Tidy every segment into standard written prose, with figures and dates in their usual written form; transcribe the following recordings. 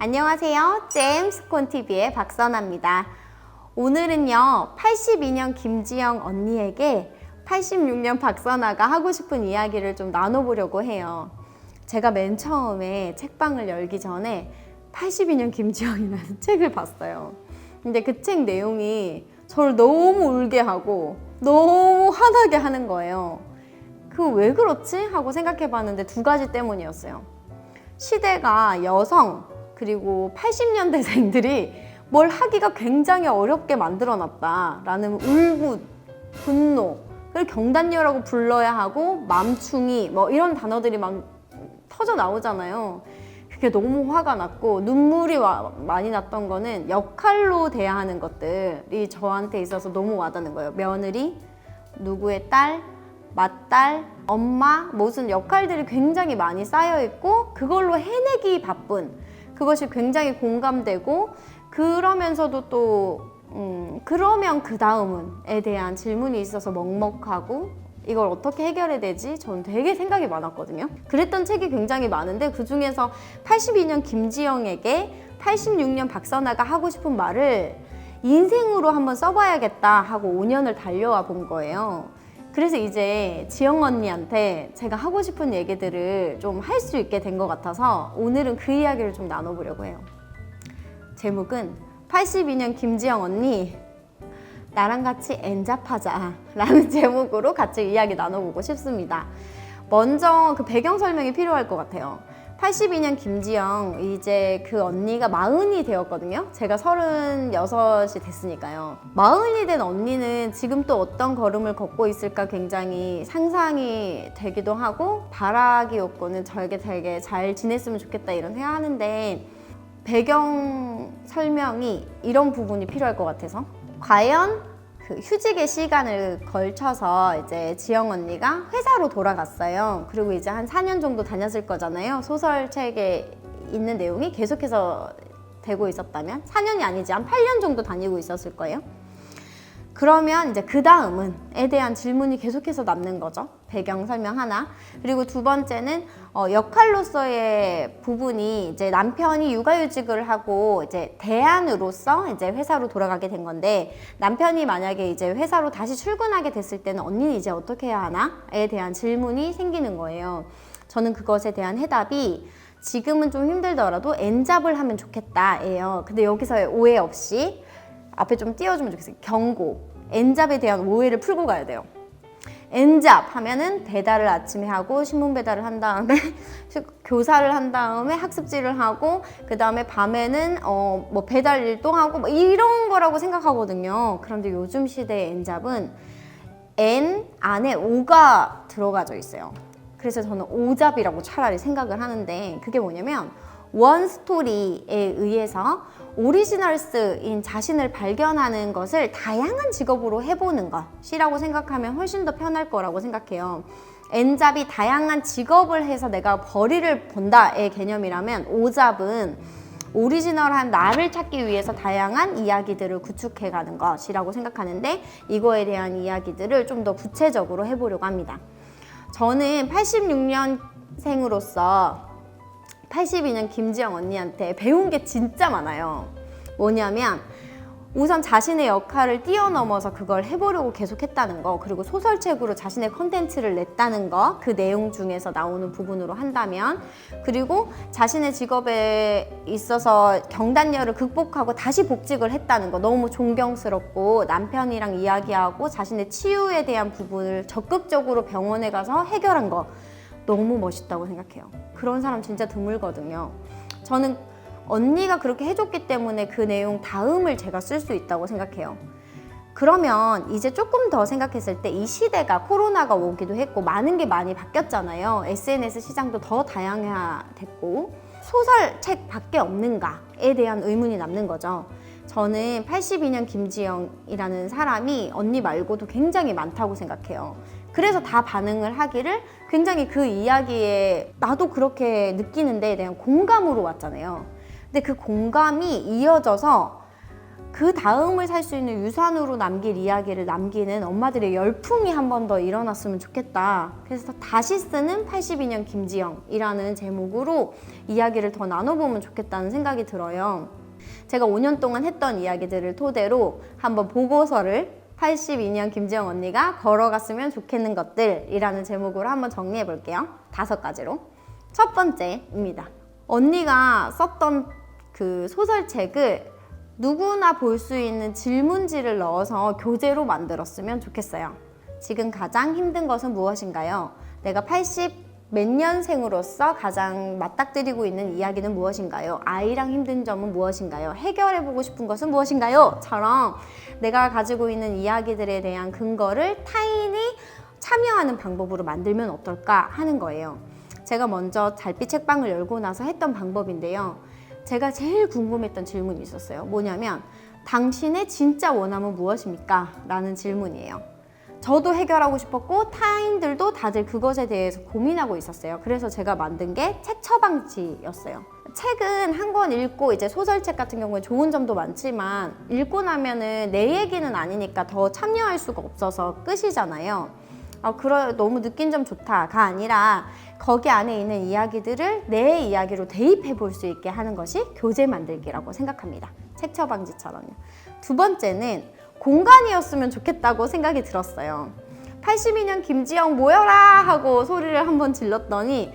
안녕하세요. 잼스콘TV의 박선아입니다. 오늘은요, 82년 김지영 언니에게 86년 박선아가 하고 싶은 이야기를 좀 나눠보려고 해요. 제가 맨 처음에 책방을 열기 전에 82년 김지영이라는 책을 봤어요. 근데 그 책 내용이 저를 너무 울게 하고 너무 화나게 하는 거예요. 그 왜 그렇지? 하고 생각해 봤는데 두 가지 때문이었어요. 시대가 여성 그리고 80년대생들이 뭘 하기가 굉장히 어렵게 만들어놨다라는 울분, 분노, 그걸 경단녀라고 불러야 하고 맘충이 뭐 이런 단어들이 막 터져 나오잖아요. 그게 너무 화가 났고 눈물이 많이 났던 거는 역할로 돼야 하는 것들이 저한테 있어서 너무 와닿는 거예요. 며느리, 누구의 딸, 맏딸, 엄마, 무슨 역할들이 굉장히 많이 쌓여있고 그걸로 해내기 바쁜, 그것이 굉장히 공감되고, 그러면서도 또 그러면 그 다음은에 대한 질문이 있어서 먹먹하고 이걸 어떻게 해결해야 되지? 저는 되게 생각이 많았거든요. 그랬던 책이 굉장히 많은데 그 중에서 82년 김지영에게 86년 박선아가 하고 싶은 말을 인생으로 한번 써봐야겠다 하고 5년을 달려와 본 거예요. 그래서 이제 지영 언니한테 제가 하고 싶은 얘기들을 좀 할 수 있게 된 것 같아서 오늘은 그 이야기를 좀 나눠보려고 해요. 제목은 82년 김지영 언니, 나랑 같이 엔잡하자 라는 제목으로 같이 이야기 나눠보고 싶습니다. 먼저 그 배경 설명이 필요할 것 같아요. 82년 김지영, 이제 그 언니가 40이 되었거든요. 제가 36이 됐으니까요. 40이 된 언니는 지금 또 어떤 걸음을 걷고 있을까 굉장히 상상이 되기도 하고 바라기 없고는 저에게 되게 잘 지냈으면 좋겠다 이런 생각하는데, 배경 설명이 이런 부분이 필요할 것 같아서, 과연 그 휴직의 시간을 걸쳐서 이제 지영 언니가 회사로 돌아갔어요. 그리고 이제 한 4년 정도 다녔을 거잖아요. 소설책에 있는 내용이 계속해서 되고 있었다면 4년이 아니지 한 8년 정도 다니고 있었을 거예요. 그러면 이제 그 다음은에 대한 질문이 계속해서 남는 거죠. 배경 설명 하나. 그리고 두 번째는 역할로서의 부분이 이제 남편이 육아휴직을 하고 이제 대안으로서 이제 회사로 돌아가게 된 건데, 남편이 만약에 이제 회사로 다시 출근하게 됐을 때는 언니는 이제 어떻게 해야 하나에 대한 질문이 생기는 거예요. 저는 그것에 대한 해답이 지금은 좀 힘들더라도 엔잡을 하면 좋겠다예요. 근데 여기서의 오해 없이 앞에 좀 띄워주면 좋겠어요. 경고. 엔잡에 대한 오해를 풀고 가야 돼요. 엔잡 하면은 배달을 아침에 하고 신문 배달을 한 다음에 교사를 한 다음에 학습지를 하고 그 다음에 밤에는 뭐 배달 일도 하고 뭐 이런 거라고 생각하거든요. 그런데 요즘 시대의 엔잡은 N 안에 O가 들어가져 있어요. 그래서 저는 오잡이라고 차라리 생각을 하는데, 그게 뭐냐면 원 스토리에 의해서 오리지널스인 자신을 발견하는 것을 다양한 직업으로 해보는 것이라고 생각하면 훨씬 더 편할 거라고 생각해요. 엔잡이 다양한 직업을 해서 내가 벌이를 본다의 개념이라면, 오잡은 오리지널한 나를 찾기 위해서 다양한 이야기들을 구축해가는 것이라고 생각하는데, 이거에 대한 이야기들을 좀 더 구체적으로 해보려고 합니다. 저는 86년생으로서 82년 김지영 언니한테 배운 게 진짜 많아요. 뭐냐면 우선 자신의 역할을 뛰어넘어서 그걸 해보려고 계속 했다는 거, 그리고 소설책으로 자신의 컨텐츠를 냈다는 거, 그 내용 중에서 나오는 부분으로 한다면, 그리고 자신의 직업에 있어서 경단녀를 극복하고 다시 복직을 했다는 거 너무 존경스럽고, 남편이랑 이야기하고 자신의 치유에 대한 부분을 적극적으로 병원에 가서 해결한 거 너무 멋있다고 생각해요. 그런 사람 진짜 드물거든요. 저는 언니가 그렇게 해줬기 때문에 그 내용 다음을 제가 쓸 수 있다고 생각해요. 그러면 이제 조금 더 생각했을 때 이 시대가 코로나가 오기도 했고 많은 게 많이 바뀌었잖아요. SNS 시장도 더 다양화됐고 소설책밖에 없는가에 대한 의문이 남는 거죠. 저는 82년 김지영이라는 사람이 언니 말고도 굉장히 많다고 생각해요. 그래서 다 반응을 하기를 굉장히 그 이야기에 나도 그렇게 느끼는 데에 대한 공감으로 왔잖아요. 근데 그 공감이 이어져서 그 다음을 살 수 있는 유산으로 남길 이야기를 남기는 엄마들의 열풍이 한 번 더 일어났으면 좋겠다. 그래서 다시 쓰는 82년 김지영이라는 제목으로 이야기를 더 나눠보면 좋겠다는 생각이 들어요. 제가 5년 동안 했던 이야기들을 토대로 한번 보고서를 82년 김지영 언니가 걸어갔으면 좋겠는 것들이라는 제목으로 한번 정리해 볼게요. 5가지로. 첫 번째입니다. 언니가 썼던 그 소설책을 누구나 볼 수 있는 질문지를 넣어서 교재로 만들었으면 좋겠어요. 지금 가장 힘든 것은 무엇인가요? 내가 80 몇 년생으로서 가장 맞닥뜨리고 있는 이야기는 무엇인가요? 아이랑 힘든 점은 무엇인가요? 해결해보고 싶은 것은 무엇인가요? 처럼 내가 가지고 있는 이야기들에 대한 근거를 타인이 참여하는 방법으로 만들면 어떨까 하는 거예요. 제가 먼저 달빛 책방을 열고 나서 했던 방법인데요. 제가 제일 궁금했던 질문이 있었어요. 뭐냐면 당신의 진짜 원함은 무엇입니까? 라는 질문이에요. 저도 해결하고 싶었고 타인들도 다들 그것에 대해서 고민하고 있었어요. 그래서 제가 만든 게 책 처방지였어요. 책은 한 권 읽고 이제 소설책 같은 경우에 좋은 점도 많지만 읽고 나면은 내 얘기는 아니니까 더 참여할 수가 없어서 끝이잖아요. 너무 느낀 점 좋다가 아니라 거기 안에 있는 이야기들을 내 이야기로 대입해 볼 수 있게 하는 것이 교재 만들기라고 생각합니다. 책 처방지처럼요. 두 번째는 공간이었으면 좋겠다고 생각이 들었어요. 82년 김지영 모여라 하고 소리를 한번 질렀더니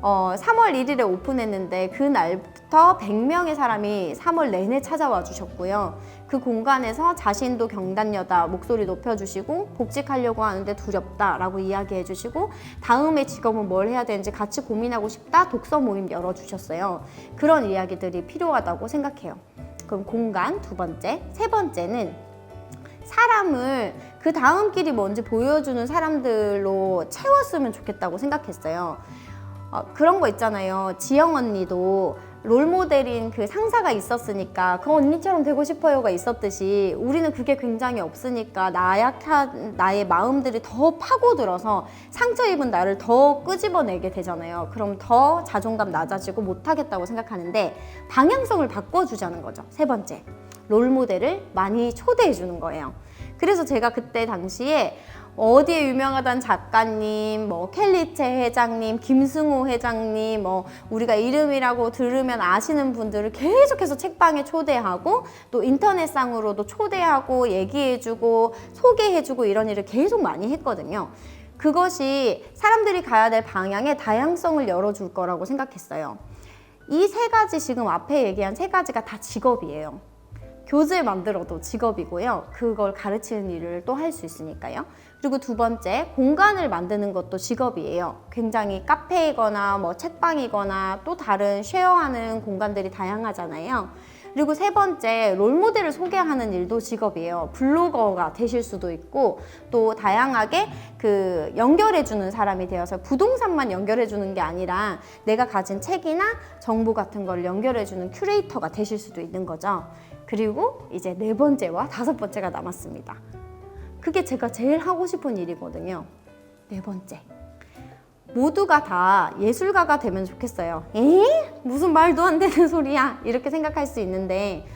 3월 1일에 오픈했는데 그날부터 100명의 사람이 3월 내내 찾아와 주셨고요. 그 공간에서 자신도 경단녀다 목소리 높여주시고 복직하려고 하는데 두렵다라고 이야기해 주시고 다음에 직업은 뭘 해야 되는지 같이 고민하고 싶다 독서 모임 열어주셨어요. 그런 이야기들이 필요하다고 생각해요. 그럼 공간 두 번째. 세 번째는 사람을 그 다음 길이 뭔지 보여주는 사람들로 채웠으면 좋겠다고 생각했어요. 그런 거 있잖아요. 지영 언니도 롤모델인 그 상사가 있었으니까 그 언니처럼 되고 싶어요가 있었듯이 우리는 그게 굉장히 없으니까 나약한 나의 마음들이 더 파고들어서 상처 입은 나를 더 끄집어내게 되잖아요. 그럼 더 자존감 낮아지고 못하겠다고 생각하는데 방향성을 바꿔주자는 거죠. 세 번째, 롤모델을 많이 초대해 주는 거예요. 그래서 제가 그때 당시에 어디에 유명하단 작가님, 켈리체 회장님, 김승호 회장님, 우리가 이름이라고 들으면 아시는 분들을 계속해서 책방에 초대하고 또 인터넷상으로도 초대하고 얘기해주고 소개해주고 이런 일을 계속 많이 했거든요. 그것이 사람들이 가야 될 방향에 다양성을 열어줄 거라고 생각했어요. 이 3가지 지금 앞에 얘기한 3가지가 다 직업이에요. 교재 만들어도 직업이고요. 그걸 가르치는 일을 또 할 수 있으니까요. 그리고 두 번째, 공간을 만드는 것도 직업이에요. 굉장히 카페이거나 책방이거나 또 다른 쉐어하는 공간들이 다양하잖아요. 그리고 세 번째, 롤모델을 소개하는 일도 직업이에요. 블로거가 되실 수도 있고 또 다양하게 연결해주는 사람이 되어서 부동산만 연결해주는 게 아니라 내가 가진 책이나 정보 같은 걸 연결해주는 큐레이터가 되실 수도 있는 거죠. 그리고 이제 4번째와 5번째가 남았습니다. 그게 제가 제일 하고 싶은 일이거든요. 4번째. 모두가 다 예술가가 되면 좋겠어요. 무슨 말도 안 되는 소리야. 이렇게 생각할 수 있는데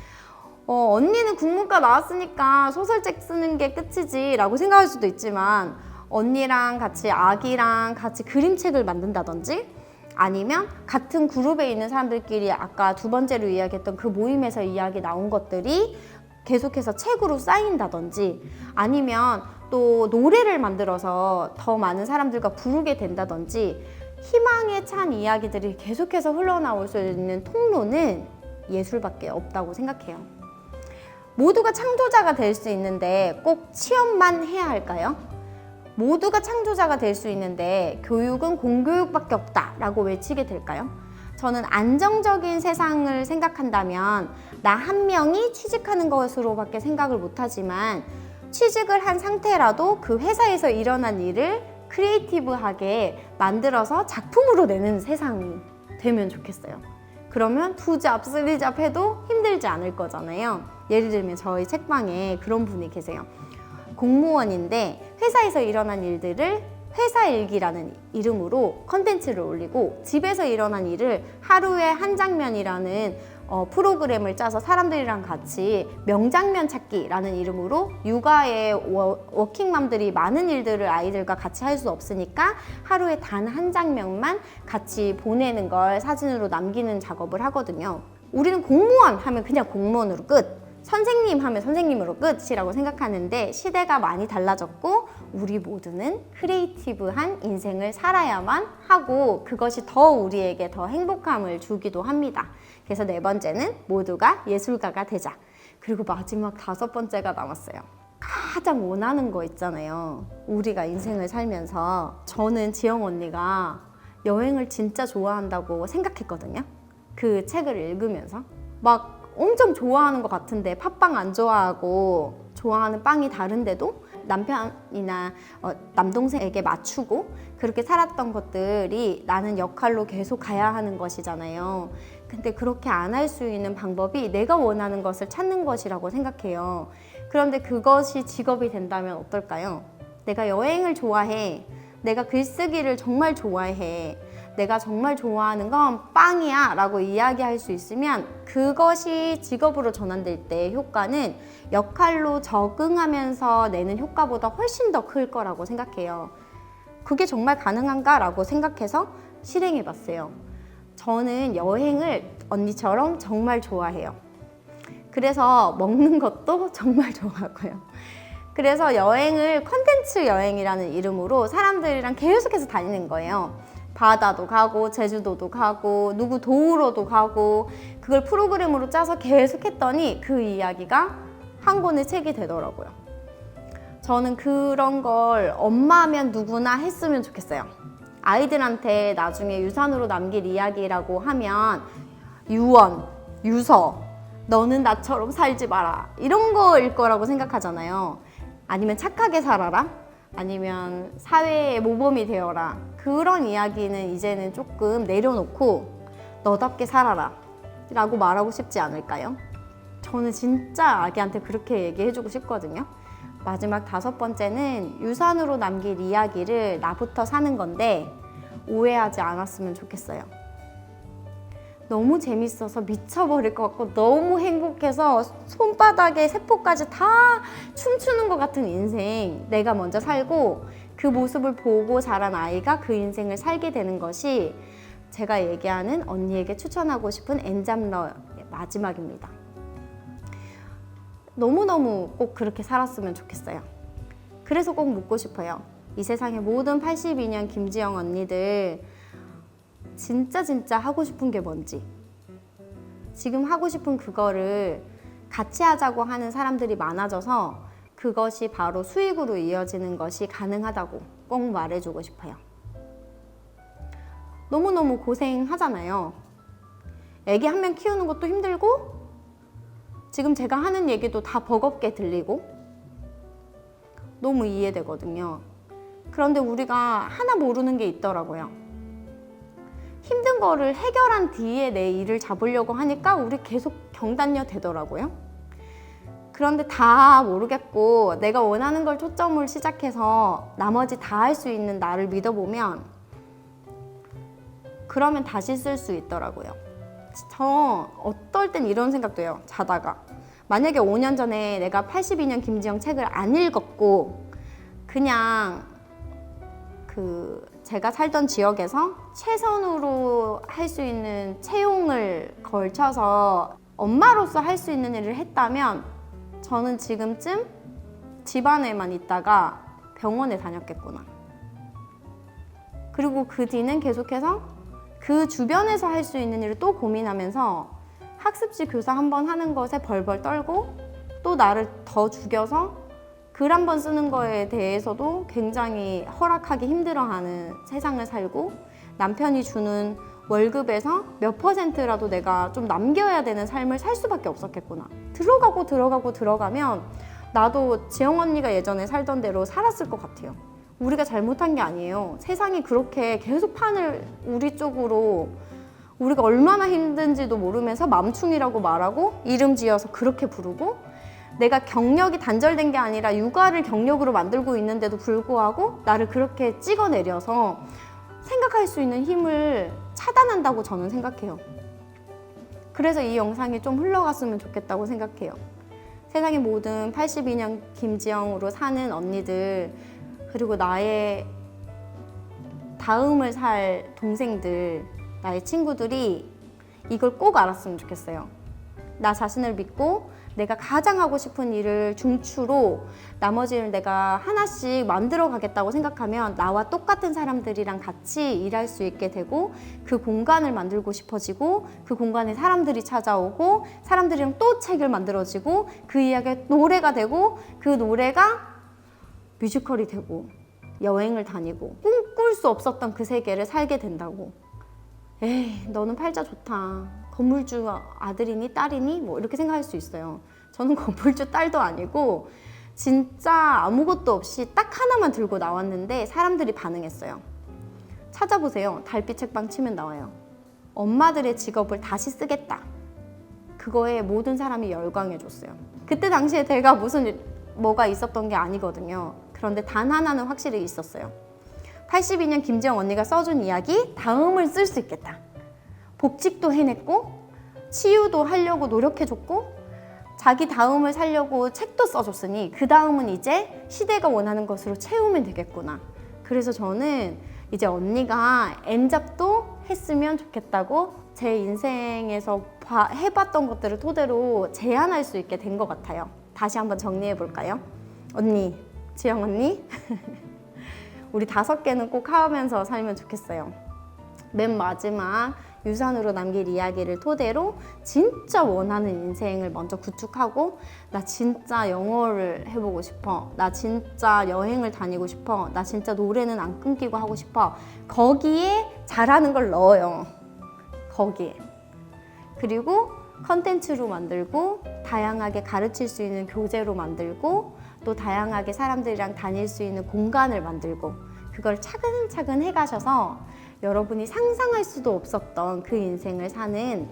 언니는 국문과 나왔으니까 소설책 쓰는 게 끝이지 라고 생각할 수도 있지만 언니랑 같이 아기랑 같이 그림책을 만든다든지 아니면 같은 그룹에 있는 사람들끼리 아까 2번째로 이야기했던 그 모임에서 이야기 나온 것들이 계속해서 책으로 쌓인다든지 아니면 또 노래를 만들어서 더 많은 사람들과 부르게 된다든지 희망에 찬 이야기들이 계속해서 흘러나올 수 있는 통로는 예술밖에 없다고 생각해요. 모두가 창조자가 될 수 있는데 꼭 취업만 해야 할까요? 모두가 창조자가 될 수 있는데 교육은 공교육밖에 없다라고 외치게 될까요? 저는 안정적인 세상을 생각한다면 나 한 명이 취직하는 것으로밖에 생각을 못하지만 취직을 한 상태라도 그 회사에서 일어난 일을 크리에이티브하게 만들어서 작품으로 내는 세상이 되면 좋겠어요. 그러면 2잡, 3잡 해도 힘들지 않을 거잖아요. 예를 들면 저희 책방에 그런 분이 계세요. 공무원인데 회사에서 일어난 일들을 회사일기라는 이름으로 컨텐츠를 올리고 집에서 일어난 일을 하루에 한 장면이라는 프로그램을 짜서 사람들이랑 같이 명장면 찾기라는 이름으로 육아에 워킹맘들이 많은 일들을 아이들과 같이 할 수 없으니까 하루에 단 한 장면만 같이 보내는 걸 사진으로 남기는 작업을 하거든요. 우리는 공무원 하면 그냥 공무원으로 끝, 선생님 하면 선생님으로 끝이라고 생각하는데 시대가 많이 달라졌고 우리 모두는 크리에이티브한 인생을 살아야만 하고 그것이 더 우리에게 더 행복함을 주기도 합니다. 그래서 네 번째는 모두가 예술가가 되자. 그리고 마지막 다섯 번째가 남았어요. 가장 원하는 거 있잖아요. 우리가 인생을 살면서 저는 지영 언니가 여행을 진짜 좋아한다고 생각했거든요. 그 책을 읽으면서 막 엄청 좋아하는 것 같은데 팥빵 안 좋아하고 좋아하는 빵이 다른데도 남편이나 남동생에게 맞추고 그렇게 살았던 것들이 나는 역할로 계속 가야 하는 것이잖아요. 근데 그렇게 안 할 수 있는 방법이 내가 원하는 것을 찾는 것이라고 생각해요. 그런데 그것이 직업이 된다면 어떨까요? 내가 여행을 좋아해. 내가 글쓰기를 정말 좋아해. 내가 정말 좋아하는 건 빵이야 라고 이야기할 수 있으면 그것이 직업으로 전환될 때 효과는 역할로 적응하면서 내는 효과보다 훨씬 더 클 거라고 생각해요. 그게 정말 가능한가 라고 생각해서 실행해 봤어요. 저는 여행을 언니처럼 정말 좋아해요. 그래서 먹는 것도 정말 좋아하고요. 그래서 여행을 컨텐츠 여행이라는 이름으로 사람들이랑 계속해서 다니는 거예요. 바다도 가고 제주도도 가고 누구 도우러도 가고 그걸 프로그램으로 짜서 계속 했더니 그 이야기가 한 권의 책이 되더라고요. 저는 그런 걸 엄마면 누구나 했으면 좋겠어요. 아이들한테 나중에 유산으로 남길 이야기라고 하면 유언, 유서, 너는 나처럼 살지 마라 이런 거일 거라고 생각하잖아요. 아니면 착하게 살아라, 아니면 사회의 모범이 되어라. 그런 이야기는 이제는 조금 내려놓고 너답게 살아라 라고 말하고 싶지 않을까요? 저는 진짜 아기한테 그렇게 얘기해주고 싶거든요. 마지막 다섯 번째는 유산으로 남길 이야기를 나부터 사는 건데 오해하지 않았으면 좋겠어요. 너무 재밌어서 미쳐버릴 것 같고 너무 행복해서 손바닥에 세포까지 다 춤추는 것 같은 인생, 내가 먼저 살고 그 모습을 보고 자란 아이가 그 인생을 살게 되는 것이 제가 얘기하는 언니에게 추천하고 싶은 엔잡러의 마지막입니다. 너무너무 꼭 그렇게 살았으면 좋겠어요. 그래서 꼭 묻고 싶어요. 이 세상의 모든 82년 김지영 언니들 진짜 하고 싶은 게 뭔지, 지금 하고 싶은 그거를 같이 하자고 하는 사람들이 많아져서 그것이 바로 수익으로 이어지는 것이 가능하다고 꼭 말해주고 싶어요. 너무너무 고생하잖아요. 애기 한 명 키우는 것도 힘들고 지금 제가 하는 얘기도 다 버겁게 들리고 너무 이해되거든요. 그런데 우리가 하나 모르는 게 있더라고요. 힘든 거를 해결한 뒤에 내 일을 잡으려고 하니까 우리 계속 경단녀 되더라고요. 그런데 다 모르겠고 내가 원하는 걸 초점을 시작해서 나머지 다 할 수 있는 나를 믿어보면 그러면 다시 쓸 수 있더라고요. 저 어떨 땐 이런 생각도 해요. 자다가 만약에 5년 전에 내가 82년 김지영 책을 안 읽었고 그냥 제가 살던 지역에서 최선으로 할 수 있는 채용을 걸쳐서 엄마로서 할 수 있는 일을 했다면 저는 지금쯤 집안에만 있다가 병원에 다녔겠구나. 그리고 그 뒤는 계속해서 그 주변에서 할 수 있는 일을 또 고민하면서 학습지 교사 한 번 하는 것에 벌벌 떨고 또 나를 더 죽여서 글 한 번 쓰는 거에 대해서도 굉장히 허락하기 힘들어하는 세상을 살고 남편이 주는 월급에서 몇 %라도 내가 좀 남겨야 되는 삶을 살 수밖에 없었겠구나. 들어가면 나도 지영 언니가 예전에 살던 대로 살았을 것 같아요. 우리가 잘못한 게 아니에요. 세상이 그렇게 계속 판을 우리 쪽으로 우리가 얼마나 힘든지도 모르면서 맘충이라고 말하고 이름 지어서 그렇게 부르고 내가 경력이 단절된 게 아니라 육아를 경력으로 만들고 있는데도 불구하고 나를 그렇게 찍어내려서 생각할 수 있는 힘을 차단한다고 저는 생각해요. 그래서 이 영상이 좀 흘러갔으면 좋겠다고 생각해요. 세상의 모든 82년 김지영으로 사는 언니들, 그리고 나의 다음을 살 동생들, 나의 친구들이 이걸 꼭 알았으면 좋겠어요. 나 자신을 믿고 내가 가장 하고 싶은 일을 중추로 나머지를 내가 하나씩 만들어 가겠다고 생각하면 나와 똑같은 사람들이랑 같이 일할 수 있게 되고, 그 공간을 만들고 싶어지고, 그 공간에 사람들이 찾아오고, 사람들이랑 또 책을 만들어지고, 그 이야기가 노래가 되고, 그 노래가 뮤지컬이 되고, 여행을 다니고, 꿈꿀 수 없었던 그 세계를 살게 된다고. 에이, 너는 팔자 좋다. 건물주 아들이니 딸이니? 뭐 이렇게 생각할 수 있어요. 저는 건물주 딸도 아니고 진짜 아무것도 없이 딱 하나만 들고 나왔는데 사람들이 반응했어요. 찾아보세요. 달빛 책방 치면 나와요. 엄마들의 직업을 다시 쓰겠다. 그거에 모든 사람이 열광해줬어요. 그때 당시에 제가 뭐가 있었던 게 아니거든요. 그런데 단 하나는 확실히 있었어요. 82년 김지영 언니가 써준 이야기, 다음을 쓸 수 있겠다. 복직도 해냈고, 치유도 하려고 노력해줬고, 자기 다음을 살려고 책도 써줬으니 그 다음은 이제 시대가 원하는 것으로 채우면 되겠구나. 그래서 저는 이제 언니가 N잡도 했으면 좋겠다고 제 인생에서 해봤던 것들을 토대로 제안할 수 있게 된 것 같아요. 다시 한번 정리해 볼까요? 언니, 지영 언니 우리 5개는 꼭 하면서 살면 좋겠어요. 맨 마지막 유산으로 남길 이야기를 토대로 진짜 원하는 인생을 먼저 구축하고, 나 진짜 영어를 해보고 싶어, 나 진짜 여행을 다니고 싶어, 나 진짜 노래는 안 끊기고 하고 싶어. 거기에 잘하는 걸 넣어요. 거기에. 그리고 컨텐츠로 만들고, 다양하게 가르칠 수 있는 교재로 만들고, 또 다양하게 사람들이랑 다닐 수 있는 공간을 만들고, 그걸 차근차근 해가셔서 여러분이 상상할 수도 없었던 그 인생을 사는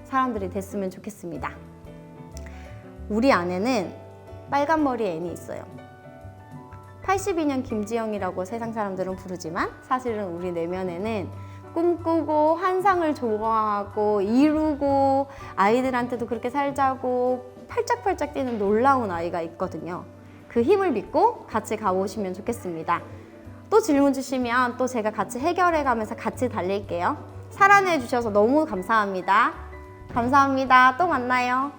사람들이 됐으면 좋겠습니다. 우리 안에는 빨간머리 애니 있어요. 82년 김지영이라고 세상 사람들은 부르지만 사실은 우리 내면에는 꿈꾸고 환상을 좋아하고 이루고 아이들한테도 그렇게 살자고 팔짝팔짝 뛰는 놀라운 아이가 있거든요. 그 힘을 믿고 같이 가보시면 좋겠습니다. 또 질문 주시면 또 제가 같이 해결해 가면서 같이 달릴게요. 사랑해 주셔서 너무 감사합니다. 감사합니다. 또 만나요.